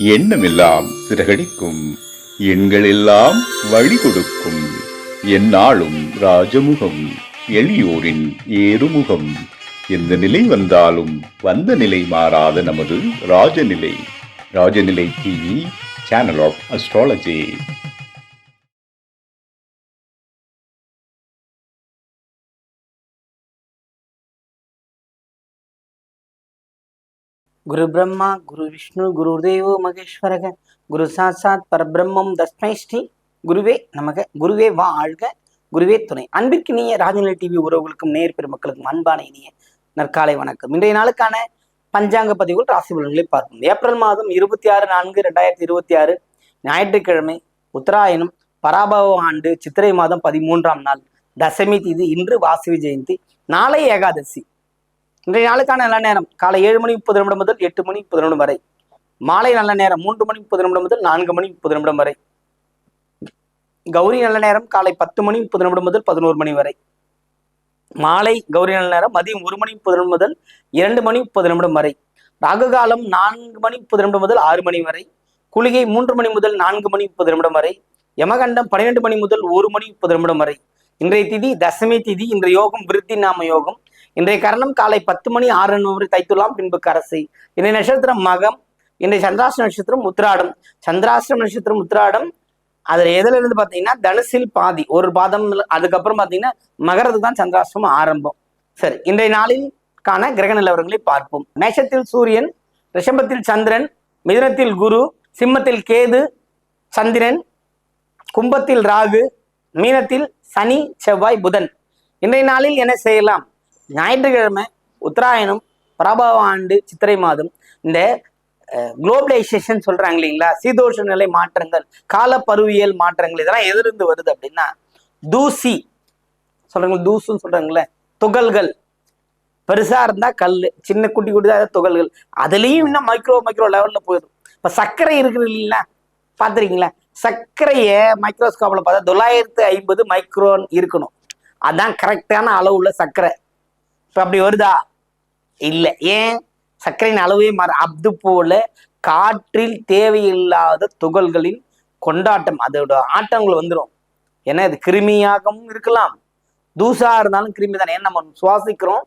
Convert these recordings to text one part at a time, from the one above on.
எண்ணமெல்லாம் சிறகடிக்கும், எண்களெல்லாம் வழி கொடுக்கும், எந்நாளும் ராஜமுகம், எளியோரின் ஏறுமுகம். எந்த நிலை வந்தாலும் வந்த நிலை மாறாத நமது Rajanilai. Rajanilai TV, channel of astrology. குரு பிரம்மா குரு விஷ்ணு குரு தேவோ மகேஸ்வரக குரு சாட்சாத் பரபிரம்மம் தஸ்மை ஸ்ரீ குருவே நமக. குருவே வாழ்க, குருவே துணை. அன்பிற்கினிய ராஜநிலை டிவி உறவுகளுக்கும் நேர் பெருமக்களுக்கும் அன்பான இனிய நற்காலை வணக்கம். இன்றைய நாளுக்கான பஞ்சாங்க பதிவுகள் ராசி பலன்களை பார்ப்போம். ஏப்ரல் மாதம் 26/4/2026 ஞாயிற்றுக்கிழமை, உத்தராயணம், பராபவ ஆண்டு சித்திரை மாதம் 13ஆம் நாள், தசமி தீதி. இன்று வாசவி ஜெயந்தி, நாளை ஏகாதசி. இன்றைய நாளுக்கான நல்ல நேரம் காலை 7:30 முதல் 8:30 வரை. மாலை நல்ல நேரம் 3:30 முதல் 4:30 வரை. கௌரி நல்ல நேரம் காலை 10:30 முதல் 11 வரை. மாலை கௌரி நல்ல நேரம் மதியம் 1:30 முதல் 2:30 வரை. ராகு காலம் 4:30 முதல் 6 வரை. குளிகை 3 முதல் 4:30 வரை. யமகண்டம் 12 முதல் 1:30 வரை. இன்றைய திதி தசமி திதி. இன்றைய யோகம் விருத்தி நாம யோகம். இன்றைய கரணம் காலை 10:06 வரை தைத்துலாம், பின்பு கரசை. இன்றைய நட்சத்திரம் மகம். இன்றைய சந்திராஷ்டம நட்சத்திரம் உத்திராடம். சந்திராஷ்டம நட்சத்திரம் உத்திராடம். அதுல எதுல இருந்து பாத்தீங்கன்னா தனுசில் பாதி ஒரு பாதம், அதுக்கப்புறம் பாத்தீங்கன்னா மகரத்துக்கு தான் சந்திராஷ்டமம் ஆரம்பம். சரி, இன்றைய நாளிற்கான கிரக நிலவரங்களை பார்ப்போம். மேஷத்தில் சூரியன், ரிஷபத்தில் சந்திரன், மிதுனத்தில் குரு, சிம்மத்தில் கேது சந்திரன், கும்பத்தில் ராகு, மீனத்தில் சனி செவ்வாய் புதன். இன்றைய நாளில் என்ன செய்யலாம்? ஞாயிற்றுக்கிழமை, உத்தராயணம், பராபவ ஆண்டு சித்திரை மாதம். இந்த குளோபலைசேஷன் சொல்றாங்க இல்லைங்களா, சீதோஷ நிலை மாற்றங்கள், கால பருவியல் மாற்றங்கள், இதெல்லாம் எதிர்ந்து வருது அப்படின்னா தூசி சொல்றாங்க, தூசுன்னு சொல்றாங்களே, துகள்கள் பெருசா இருந்தா கல், சின்ன குட்டி குட்டி துகள்கள், அதுலயும் இன்னும் மைக்ரோ லெவல்ல போயிடும். இப்ப சர்க்கரை இருக்குது இல்லைங்களா, பாத்துருக்கீங்களா? சர்க்கரைய மைக்ரோஸ்கோப்ல பார்த்தா 950 மைக்ரோன் இருக்கணும். அதான் கரெக்டான அளவு உள்ள சர்க்கரை. இப்ப அப்படி வருதா? இல்லை. ஏன்? சர்க்கரையின் அளவே மாற. அது போல காற்றில் தேவையில்லாத துகள்களின் கொண்டாட்டம், அதோட ஆட்டங்கள் வந்துடும். ஏன்னா இது கிருமியாகவும் இருக்கலாம், தூசா இருந்தாலும் கிருமி தானே. ஏன்னா நம்ம சுவாசிக்கிறோம்,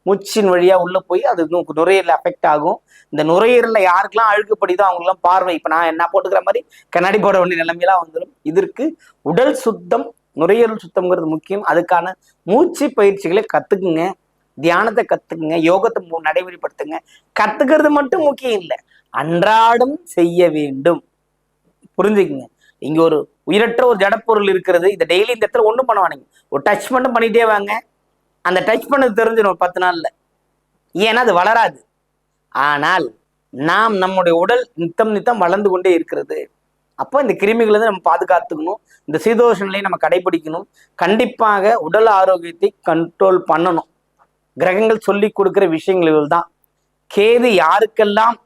மூச்சின் வழியா உள்ள போய் அது நுரையீரல் அஃபெக்ட் ஆகும். இந்த நுரையீரல்ல யாருக்கெல்லாம் அழுக்குப்படுதோ அவங்களுக்குலாம் பார்வை, இப்ப நான் என்ன போட்டுக்கிற மாதிரி கண்ணாடி போட வேண்டிய நிலைமையெல்லாம் வந்துடும். இதற்கு உடல் சுத்தம், நுரையீரல் சுத்தம்ங்கிறது முக்கியம். அதுக்கான மூச்சு பயிற்சிகளை கத்துக்குங்க, தியானத்தை கத்துக்குங்க, யோகத்தை நடைமுறைப்படுத்துங்க. கத்துக்கிறது மட்டும் முக்கியம் இல்லை, அன்றாடம் செய்ய வேண்டும். புரிஞ்சுக்குங்க. இங்க ஒரு உயிரற்ற ஒரு ஜடப்பொருள் இருக்கிறது. இதை டெய்லி இந்த இடத்துல ஒண்ணும் பண்ணுவானுங்க, ஒரு டச் மட்டும் பண்ணிட்டே வாங்க. அந்த டச் பண்ணது தெரிஞ்சிடும் 10 நாள்ல. ஏன்னா அது வளராது. ஆனால் நாம் நம்முடைய உடல் நித்தம் வளர்ந்து கொண்டே இருக்கிறது. அப்போ இந்த கிருமிகளை நம்ம பாதுகாத்துக்கணும். இந்த சீதோஷ நிலையை நம்ம கடைபிடிக்கணும். கண்டிப்பாக உடல் ஆரோக்கியத்தை கண்ட்ரோல் பண்ணணும். கிரகங்கள் சொல்லி கொடுக்கிற விஷயங்கள் தான். கேது யாருக்கெல்லாம்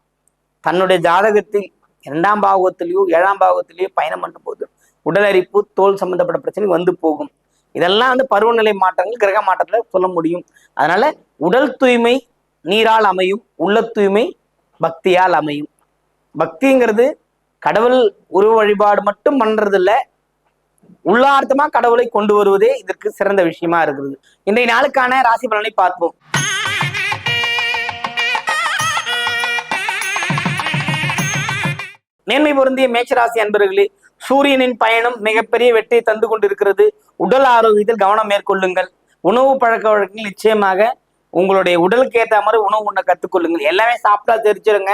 தன்னுடைய ஜாதகத்தில் 2ஆம் பாவத்திலேயோ 7ஆம் பாவத்திலேயோ பயணம் பண்ணும் போது உடல் அரிப்பு, தோல் சம்பந்தப்பட்ட பிரச்சனை வந்து போகும். இதெல்லாம் பருவநிலை மாற்றங்கள், கிரக மாற்றத்துல சொல்ல முடியும். அதனால உடல் தூய்மை நீரால் அமையும், உள்ள தூய்மை பக்தியால் அமையும். பக்திங்கிறது கடவுள் உருவ வழிபாடு மட்டும் பண்றது இல்ல, உள்ளார்த்தமா கடவுளை கொண்டு வருவதே இதற்கு சிறந்த விஷயமா இருக்குது. இன்றைய நாளுக்கான ராசி பலனை பார்ப்போம். மேன்மை பொருந்திய மேஷராசி அன்பர்களே, சூரியனின் பயணம் மிகப்பெரிய வெற்றியை தந்து கொண்டிருக்கிறது. உடல் ஆரோக்கியத்தில் கவனம் மேற்கொள்ளுங்கள். உணவு பழக்க வழக்கங்கள் நிச்சயமாக உங்களுடைய உடலுக்கு ஏற்ற மாதிரி உணவு உண்ண கத்துக்கொள்ளுங்கள். எல்லாமே சாப்பிட்டா தெரிஞ்சிருங்க,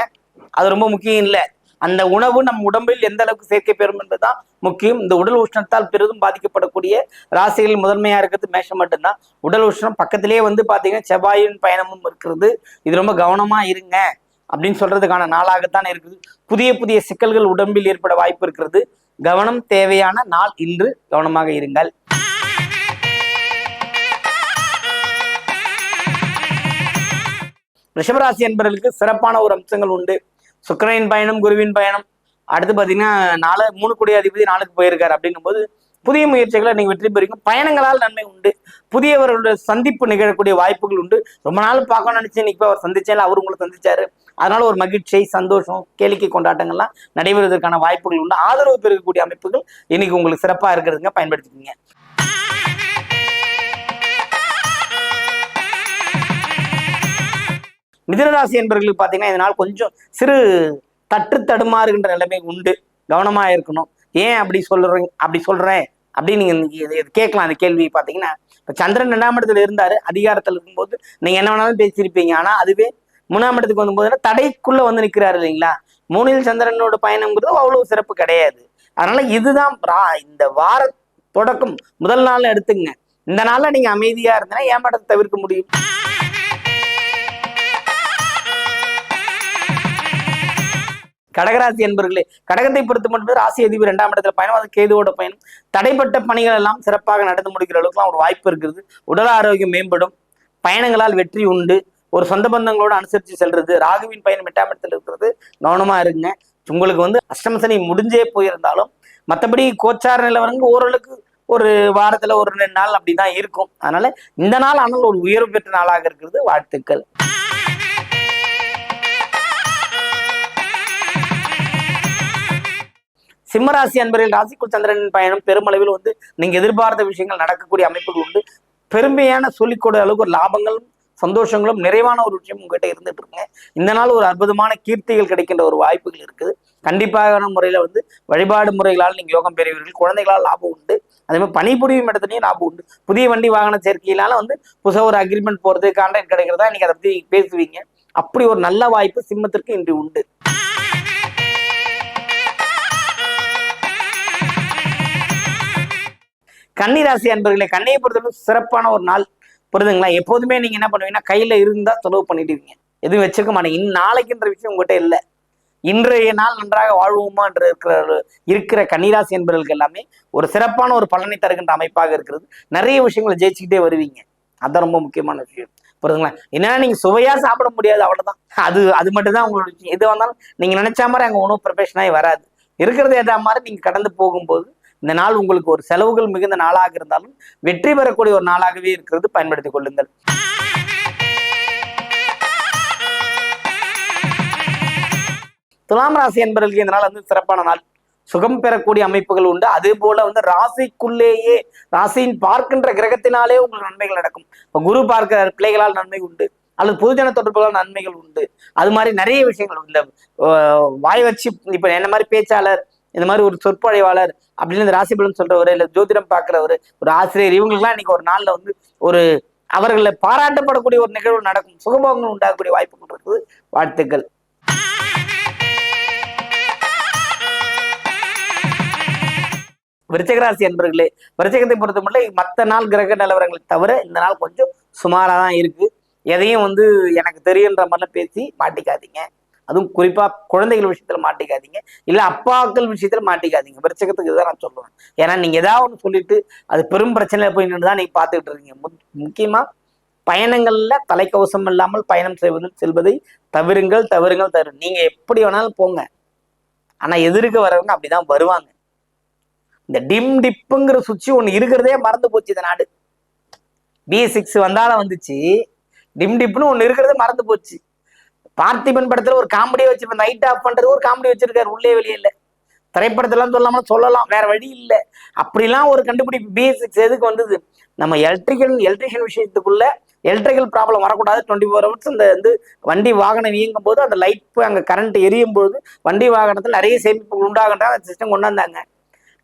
அது ரொம்ப முக்கியம் இல்லை. அந்த உணவு நம் உடம்பில் எந்த அளவுக்கு சேர்க்கை பெறும் என்பதுதான் முக்கியம். இந்த உடல் உஷ்ணத்தால் பெரிதும் பாதிக்கப்படக்கூடிய ராசிகளில் முதன்மையா இருக்கிறது மேஷம் மட்டும்தான். உடல் உஷ்ணம் பக்கத்திலேயே பாத்தீங்கன்னா செவ்வாயின் பயணமும் இருக்கிறது. இது ரொம்ப கவனமா இருங்க அப்படின்னு சொல்றதுக்கான நாளாகத்தான் இருக்குது. புதிய புதிய சிக்கல்கள் உடம்பில் ஏற்பட வாய்ப்பு இருக்கிறது. கவனம் தேவையான நாள் இன்று. கவனமாக இருங்கள். ரிஷபராசி என்பவர்களுக்கு சிறப்பான ஒரு அம்சங்கள் உண்டு. சுக்கிரனின் பயணம், குருவின் பயணம், அடுத்து பாத்தீங்கன்னா 3 கோடி அதிபதி 4க்கு போயிருக்காரு. அப்படின்னும் போது புதிய முயற்சிகளை நீங்க வெற்றி பெறுவீங்க. பயணங்களால் நன்மை உண்டு. புதியவர்களுடைய சந்திப்பு நிகழக்கூடிய வாய்ப்புகள் உண்டு. ரொம்ப நாள் பார்க்கணும்னு நினைச்சேன், இன்னைக்கு அவர் சந்திச்சால, அவர் உங்களை சந்திச்சாரு. அதனால ஒரு மகிழ்ச்சி, சந்தோஷம், கேளிக்கை கொண்டாட்டங்கள்லாம் நடைபெறுவதற்கான வாய்ப்புகள் உண்டு. ஆதரவு பெருகக்கூடிய அமைப்புகள் இன்னைக்கு உங்களுக்கு சிறப்பா இருக்கிறதுங்க, பயன்படுத்திக்கிங்க. மிதுனராசி என்பவர்களுக்கு பார்த்தீங்கன்னா இதனால் கொஞ்சம் சிறு தட்டு தடுமாறுகின்ற நிலைமை உண்டு. கவனமா இருக்கணும். ஏன் அப்படி சொல்றேன் அப்படின்னு நீங்க கேட்கலாம். அந்த கேள்வி பார்த்தீங்கன்னா, இப்போ சந்திரன் 2ஆம் இடத்துல இருந்தாரு, அதிகாரத்தில் இருக்கும்போது நீங்க என்ன வேணாலும் பேசியிருப்பீங்க. ஆனா அதுவே 3ஆம் இடத்துக்கு வரும்போது தடைக்குள்ள வந்து நிற்கிறாரு இல்லைங்களா. 3ல் சந்திரனோட பயணம்ங்கிறது அவ்வளவு சிறப்பு கிடையாது. அதனால இதுதான் இந்த வார தொடக்கம் முதல் நாள் எடுத்துங்க. இந்த நாள்ல நீங்க அமைதியா இருந்தீங்கன்னா ஏமாற்றத்தை தவிர்க்க முடியும். கடகராசி என்பர்களே, கடகத்தை பொறுத்து மட்டும் ராசி அதிபதி 2ஆம் இடத்துல பயணம், அது கேதுவோட பயணம். தடைப்பட்ட பணிகள் எல்லாம் சிறப்பாக நடந்து முடிக்கிற அளவுக்குலாம் ஒரு வாய்ப்பு இருக்குது. உடல் ஆரோக்கியம் மேம்படும். பயணங்களால் வெற்றி உண்டு. ஒரு சொந்த பந்தங்களோடு அனுசரித்து செல்றது. ராகுவின் பயணம் 8ஆம் இடத்துல இருக்கிறது, கவனமா இருங்க. உங்களுக்கு வந்து அஷ்டமசனி முடிஞ்சே போயிருந்தாலும் மற்றபடி கோச்சார நிலவரங்க ஓரளவுக்கு ஒரு வாரத்துல ஒரு 2 நாள் அப்படிதான் இருக்கும். அதனால இந்த நாள் ஆனால் ஒரு உயர்வு பெற்ற நாளாக இருக்கிறது. வாழ்த்துக்கள். சிம்மராசி அன்பர்கள், ராசிக்குள் சந்திரனின் பயணம் பெருமளவில் வந்து நீங்க எதிர்பார்த்த விஷயங்கள் நடக்கக்கூடிய அமைப்புகள் உண்டு. பெருமையான சொல்லிக்கூட அளவுக்கு ஒரு லாபங்களும் சந்தோஷங்களும் நிறைவான ஒரு விஷயம் உங்ககிட்ட இருந்துட்டு இருக்குங்க. இந்த நாள் ஒரு அற்புதமான கீர்த்திகள் கிடைக்கின்ற ஒரு வாய்ப்புகள் இருக்குது. கண்டிப்பான முறையில வந்து வழிபாடு முறைகளால் நீங்க யோகம் பெறுவீர்கள். குழந்தைகளால் லாபம் உண்டு. அதே மாதிரி பணிபுரியும் இடத்துலையும் லாபம் உண்டு. புதிய வண்டி வாகன சேர்க்கையினால வந்து புதுசாக ஒரு அக்ரிமெண்ட் போறது, கான்ட்ராக்ட் கிடைக்கிறதா நீங்க அதை பத்தி பேசுவீங்க. அப்படி ஒரு நல்ல வாய்ப்பு சிம்மத்திற்கு இன்று உண்டு. கன்னிராசி அன்பர்களே, கண்ணியை பொறுத்தவரை சிறப்பான ஒரு நாள் புரிதுங்களா. எப்போதுமே நீங்க என்ன பண்ணுவீங்கன்னா கையில இருந்தா செலவு பண்ணிடுவீங்க, எதுவும் வச்சிருக்க மாட்டீங்க. நாளைக்குன்ற விஷயம் உங்ககிட்ட இல்லை. இன்றைய நாள் நன்றாக வாழ்வோமா என்று இருக்கிற கன்னிராசி என்பவர்களுக்கு எல்லாமே ஒரு சிறப்பான ஒரு பலனை தருகின்ற அமைப்பாக இருக்கிறது. நிறைய விஷயங்களை ஜெயிச்சுக்கிட்டே வருவீங்க. அதான் ரொம்ப முக்கியமான விஷயம் புரிதுங்களா. என்னன்னா நீங்க சுவையா சாப்பிட முடியாது, அவ்வளவுதான். அது மட்டும் தான் உங்களோட விஷயம். எது வந்தாலும் நீங்க நினைச்ச மாதிரி அங்க உணவு ப்ரிப்பரேஷனாகி வராது. இருக்கிறது எதா மாதிரி நீங்க கடந்து போகும்போது இந்த நாள் உங்களுக்கு ஒரு செலவுகள் மிகுந்த நாளாக இருந்தாலும் வெற்றி பெறக்கூடிய ஒரு நாளாகவே இருக்கிறது. பயன்படுத்திக் கொள்ளுங்கள். துலாம் ராசி என்பவர்களுக்கு இந்த நாள் வந்து சிறப்பான நாள். சுகம் பெறக்கூடிய அமைப்புகள் உண்டு. அதே போல வந்து ராசிக்குள்ளேயே ராசியின் பார்க்கின்ற கிரகத்தினாலே உங்களுக்கு நன்மைகள் நடக்கும். இப்போ குரு பார்க்கிற பிள்ளைகளால் நன்மை உண்டு, அல்லது பொதுஜன தொடர்புகளால் நன்மைகள் உண்டு. அது மாதிரி நிறைய விஷயங்கள். இந்த வாய் வச்சு இப்ப என்ன மாதிரி பேச்சாளர், இந்த மாதிரி ஒரு சொற்பொழிவாளர் அப்படின்னு இந்த ராசி பலன் சொல்றவர், இல்லை ஜோதிடம் பார்க்கிறவர், ஒரு ஆசிரியர், இவங்களுக்குலாம் இன்னைக்கு ஒரு நாள்ல வந்து ஒரு அவர்களை பாராட்டப்படக்கூடிய ஒரு நிகழ்வு நடக்கும். சுகபோகங்கள் உண்டாகக்கூடிய வாய்ப்புகள் இருக்குது. வாழ்த்துக்கள். விருச்சிகராசி என்பர்களே, விருச்சிகத்தை பொறுத்த மட்டும் மற்ற நாள் கிரக நிலவரங்களை தவிர இந்த நாள் கொஞ்சம் சுமாராக தான் இருக்கு. எதையும் வந்து எனக்கு தெரியுன்ற மாதிரிலாம் பேசி மாட்டிக்காதீங்க. அதுவும் குறிப்பா குழந்தைகள் விஷயத்துல மாட்டிக்காதீங்க, இல்ல அப்பாக்கள் விஷயத்துல மாட்டிக்காதீங்க. விருச்சிகத்துக்கு இதுதான் நான் சொல்லுவேன். ஏன்னா நீங்க ஏதாவது ஒன்று சொல்லிட்டு அது பெரும் பிரச்சனையில போய் நின்று தான் நீங்க பார்த்துக்கிட்டு இருக்கீங்க. முக்கியமா பயணங்கள்ல தலைக்கவசம் இல்லாமல் பயணம் செல்வதை தவிருங்கள். நீங்க எப்படி வேணாலும் போங்க, ஆனா எதிர்க்க வரவங்க அப்படிதான் வருவாங்க. இந்த டிப்புங்கிற சுவிட்ச் ஒண்ணு இருக்கிறதே மறந்து போச்சு இந்த நாடு. B6 வந்தாலும் வந்துச்சு, டிப்னு ஒண்ணு இருக்கிறதே மறந்து போச்சு. பார்த்திபன் படத்துல ஒரு காமெடியை வச்சிருப்பேன், லைட் ஆஃப் பண்றது ஒரு காமெடி வச்சிருக்காரு, உள்ளே வெளியே இல்லை. திரைப்படத்தெல்லாம் சொல்லலாம், வேற வழி இல்லை. அப்படிலாம் ஒரு கண்டுபிடிப்பு B6 எதுக்கு வந்தது? நம்ம எலக்ட்ரிஷியன் விஷயத்துக்குள்ள எலக்ட்ரிக்கல் ப்ராப்ளம் வரக்கூடாது. 24 hours அந்த வந்து வண்டி வாகனம் இயங்கும் போது அந்த லைட் போய் அங்கே கரண்ட் எரியும் போது வண்டி வாகனத்தில் நிறைய சேமிப்புகள் உண்டாகன்ற அந்த சிஸ்டம் கொண்டு வந்தாங்க.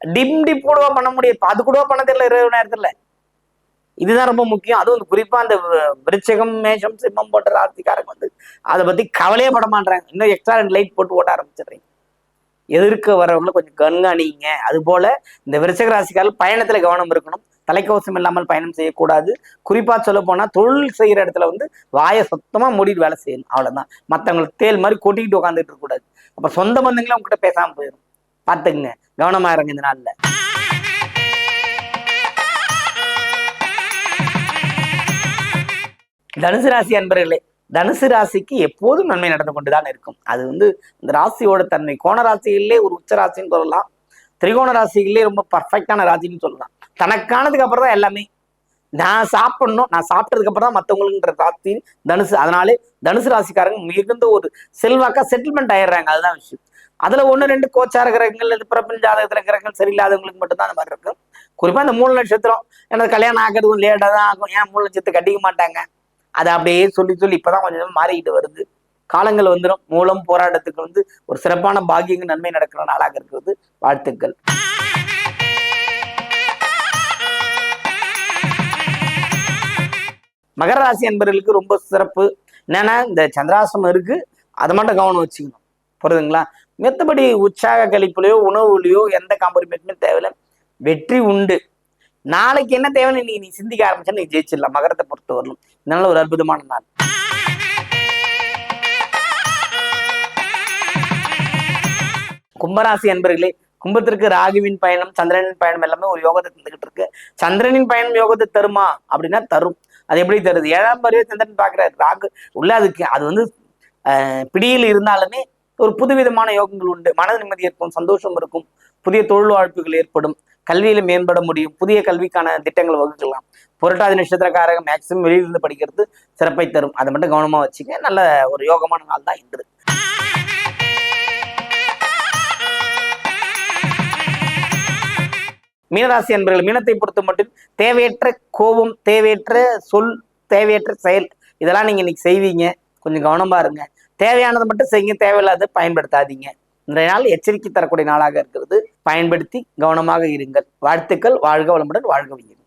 டிப் கூடவா பண்ண முடியும்? அது கூடவா பண்ண தெரியல இரவு நேரத்துல. இதுதான் ரொம்ப முக்கியம். அதுவும் குறிப்பா அந்த விருச்சிகம், மேஷம், சிம்மம் போட்ட ராசிக்காரங்க வந்து அதை பத்தி கவலையே பட மாட்டாங்க. இன்னும் எக்ஸ்ட்ரா 2 லைட் போட்டு ஓட்ட ஆரம்பிச்சிடுறீங்க. எதிர்க்க வரவங்களை கொஞ்சம் கண்காணிங்க. அது போல இந்த விருச்சிக ராசிக்காரர்கள் பயணத்துல கவனம் இருக்கணும். தலைக்கவசம் இல்லாமல் பயணம் செய்யக்கூடாது. குறிப்பா சொல்ல போனா தொழில் செய்யற இடத்துல வந்து வாயை சுத்தமா மூடிட்டு வேலை செய்யணும், அவ்வளவுதான். மற்றவங்களுக்கு தேல் மாதிரி கொட்டிக்கிட்டு உட்காந்துட்டு இருக்க கூடாது. அப்ப சொந்த பந்தங்களும் உங்ககிட்ட பேசாம போயிடும். பார்த்துக்குங்க, கவனமா இருங்க இந்த நாள்ல. தனுசு ராசி அன்பர்களே, தனுசு ராசிக்கு எப்போதும் நன்மை நடந்து கொண்டுதான் இருக்கும். அது வந்து இந்த ராசியோட தன்மை. கோண ராசியிலே ஒரு உச்ச ராசின்னு சொல்லலாம். திரிகோண ராசிகளே ரொம்ப பர்ஃபெக்டான ராசின்னு சொல்லலாம். தனக்கானதுக்கு அப்புறம் தான் எல்லாமே. நான் சாப்பிடணும், நான் சாப்பிட்டதுக்கு அப்புறம் தான் மற்றவங்களுக்குன்ற ராசி தனுசு. அதனாலே தனுசு ராசிக்காரங்க மிகுந்த ஒரு செல்வாக்கா செட்டில்மெண்ட் ஆயிடுறாங்க. அதுதான் விஷயம். அதுல 1-2 கோச்சார கிரகங்கள், இது பிரபஞ்ச ஜாதகத்துல கிரகங்கள் சரியில்லாதவங்களுக்கு மட்டும்தான் அந்த மாதிரி இருக்கும். குறிப்பா இந்த 3 நட்சத்திரம் எனக்கு கல்யாணம் ஆகிறதுக்கும் லேட்டா தான் ஆகும். ஏன் 3 நட்சத்திரம் கட்டிக்க மாட்டாங்க. அதை அப்படியே சொல்லி சொல்லி இப்பதான் கொஞ்சம் மாறிக்கிட்டு வருது. காலங்கள் வந்துடும். மூலம் போராட்டத்துக்கு ஒரு சிறப்பான பாக்கியங்கள் நன்மை நடக்கிற நாளாக இருக்கிறது. வாழ்த்துக்கள். மகர ராசி அன்பர்களுக்கு ரொம்ப சிறப்பு. என்னன்னா இந்த சந்திராசிரமம் இருக்கு, அதை மட்டும் கவனம் வச்சுக்கணும். புரியுதுங்களா? மத்தபடி உற்சாக கழிப்புலையோ உணவுலையோ எந்த காம்ப்ரமைஸுமே தேவையில்லை. வெற்றி உண்டு. நாளைக்கு என்ன தேவைன்னு நீ சிந்திக்க ஆரம்பிச்சா நீ ஜெயிச்சிடலாம். மகரத்தை பொறுத்த வரலும் இதனால ஒரு அற்புதமான நாள். கும்பராசி அன்பர்களே, கும்பத்திற்கு ராகுவின் பயணம், சந்திரனின் பயணம் எல்லாமே ஒரு யோகத்தை தந்துகிட்டு இருக்கு. சந்திரனின் பயணம் யோகத்தை தருமா அப்படின்னா தரும். அது எப்படி தருது? 7ஆம் பார்வையை சந்திரன் பார்க்கிறார். ராகு உள்ள அதுக்கு அது பிடியில் இருந்தாலுமே ஒரு புதுவிதமான யோகங்கள் உண்டு. மன நிம்மதி இருக்கும், சந்தோஷம் இருக்கும், புதிய தொழில் வாய்ப்புகள் ஏற்படும், கல்வியில மேம்பட முடியும், புதிய கல்விக்கான திட்டங்கள் வகுக்கலாம். புரட்டாதி நட்சத்திரக்காரங்க மேக்சிமம் வெளியிலிருந்து படிக்கிறது சிறப்பை தரும். அதை மட்டும் கவனமா வச்சுக்க. நல்ல ஒரு யோகமான நாள் தான் இன்று. மீனராசி என்பர்கள், மீனத்தை பொறுத்த மட்டும் தேவையற்ற கோபம், தேவையற்ற சொல், தேவையற்ற செயல் இதெல்லாம் நீங்க இன்னைக்கு செய்வீங்க. கொஞ்சம் கவனமா இருங்க. தேவையானதை மட்டும் செய்யுங்க, தேவையில்லாத பயன்படுத்தாதீங்க. இன்றைய நாள் எச்சரிக்கை தரக்கூடிய நாளாக இருக்கிறது. பயன்படுத்தி கவனமாக இருங்கள். வாழ்த்துக்கள். வாழ்க வளமுடன், வாழ்க வையுங்கள்.